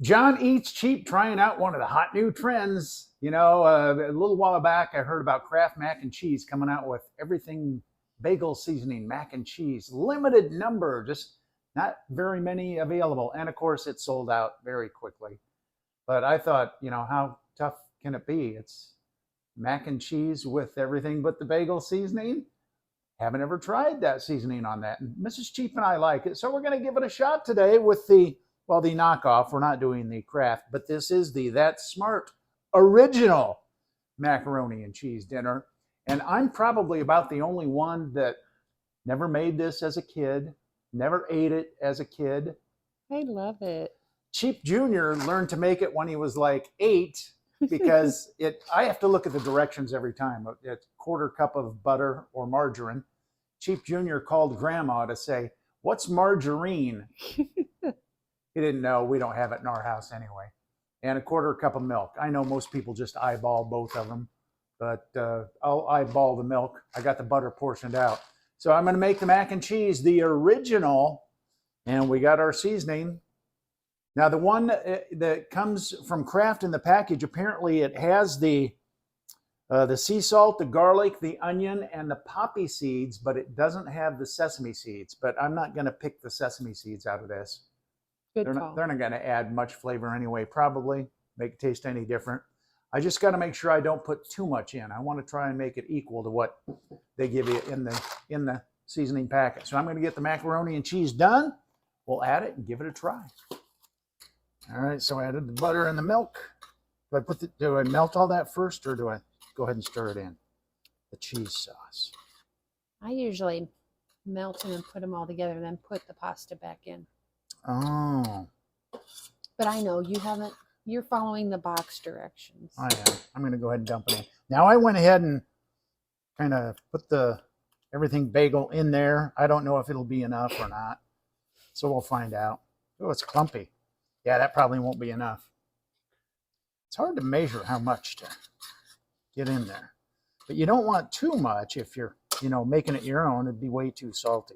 John Eats Cheap trying out one of the hot new trends. A little while back, I heard about Kraft Mac and Cheese coming out with Everything Bagel Seasoning Mac and Cheese. Limited number, just not very many available. And of course, it sold out very quickly. But I thought, how tough can it be? It's mac and cheese with everything but the bagel seasoning. Haven't ever tried that seasoning on that. And Mrs. Cheap and I like it. So we're going to give it a shot today with the knockoff. We're not doing the Kraft, but this is the That's Smart original macaroni and cheese dinner. And I'm probably about the only one that never made this as a kid, never ate it as a kid. I love it. Cheap Jr. learned to make it when he was like 8 because I have to look at the directions every time. It's quarter cup of butter or margarine. Cheap Jr. called grandma to say, "What's margarine?" He didn't know. We don't have it in our house anyway. And a quarter cup of milk. I know most people just eyeball both of them, but I'll eyeball the milk. I got the butter portioned out. So I'm going to make the mac and cheese, the original, and we got our seasoning. Now, the one that comes from Kraft in the package, apparently it has the sea salt, the garlic, the onion, and the poppy seeds, but it doesn't have the sesame seeds. But I'm not going to pick the sesame seeds out of this. Good They're call. not going to add much flavor anyway, probably make it taste any different. I just got to make sure I don't put too much in. I want to try and make it equal to what they give you in the seasoning packet. So I'm going to get the macaroni and cheese done. We'll add it and give it a try. All right, so I added the butter and the milk. Do I melt all that first, or do I go ahead and stir it in? The cheese sauce. I usually melt them and put them all together and then put the pasta back in. Oh. But I know you haven't, you're following the box directions. I am. I'm going to go ahead and dump it in. Now I went ahead and kind of put the Everything Bagel in there. I don't know if it'll be enough or not. So we'll find out. Oh, it's clumpy. Yeah, that probably won't be enough. It's hard to measure how much to get in there. But you don't want too much if you're, making it your own. It'd be way too salty.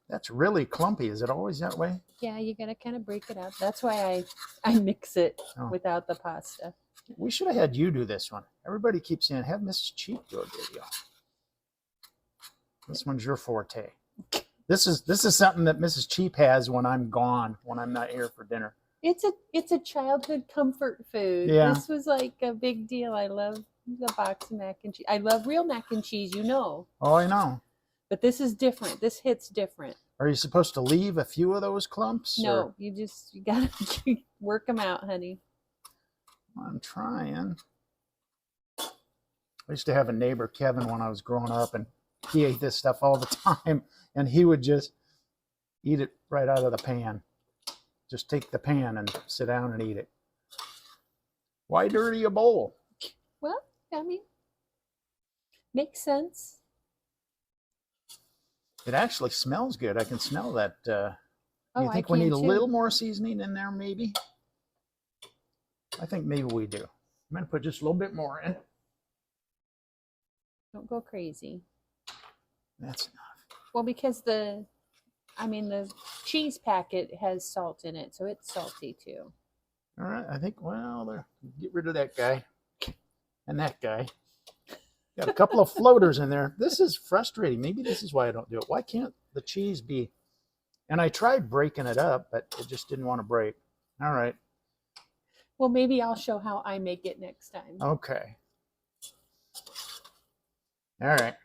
That's really clumpy. Is it always that way? Yeah, you got to kind of break it up. That's why I mix it without the pasta. We should have had you do this one. Everybody keeps saying, have Mrs. Cheap do a video. This one's your forte. This is something that Mrs. Cheap has when I'm gone, when I'm not here for dinner. It's a childhood comfort food. Yeah. This was like a big deal. I love the box of mac and cheese. I love real mac and cheese, Oh, I know. But this is different. This hits different. Are you supposed to leave a few of those clumps? No, or? you gotta work them out, honey. I'm trying. I used to have a neighbor, Kevin, when I was growing up, and he ate this stuff all the time, and he would just eat it right out of the pan. Just take the pan and sit down and eat it. Why dirty a bowl? Well, I mean, makes sense. It actually smells good. I can smell that. You think we need a little more seasoning in there, maybe? I think maybe we do. I'm going to put just a little bit more in. Don't go crazy. That's enough. Well, because the cheese packet has salt in it, so it's salty too. All right, I think, get rid of that guy and that guy. Got a couple of floaters in there. This is frustrating. Maybe this is why I don't do it. Why can't the cheese be? And I tried breaking it up, but it just didn't want to break. All right. Well, maybe I'll show how I make it next time. Okay. All right.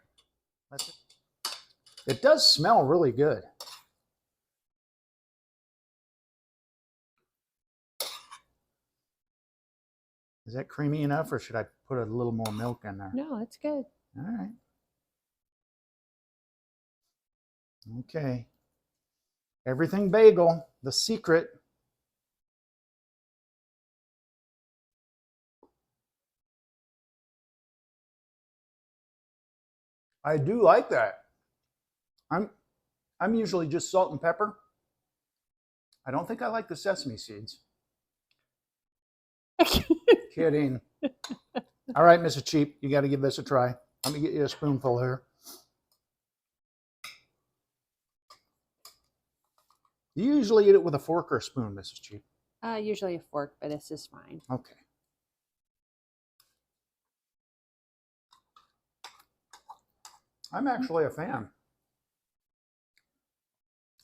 It does smell really good. Is that creamy enough, or should I put a little more milk in there? No, it's good. All right. Okay. Everything Bagel, the secret. I do like that. I'm usually just salt and pepper. I don't think I like the sesame seeds. Kidding. All right, Mrs. Cheap, you got to give this a try. Let me get you a spoonful here. Do you usually eat it with a fork or a spoon, Mrs. Cheap? Usually a fork, but this is fine. Okay. I'm actually a fan.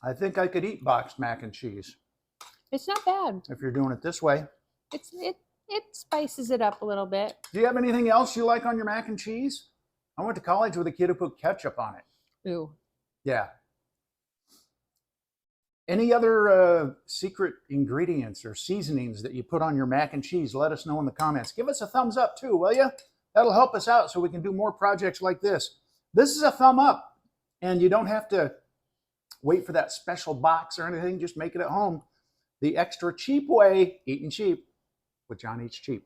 I think I could eat boxed mac and cheese. It's not bad. If you're doing it this way. It spices it up a little bit. Do you have anything else you like on your mac and cheese? I went to college with a kid who put ketchup on it. Ooh. Yeah. Any other secret ingredients or seasonings that you put on your mac and cheese? Let us know in the comments. Give us a thumbs up too, will you? That'll help us out so we can do more projects like this. This is a thumb up, and you don't have to wait for that special box or anything. Just make it at home. The extra cheap way, eating cheap with John Eats Cheap.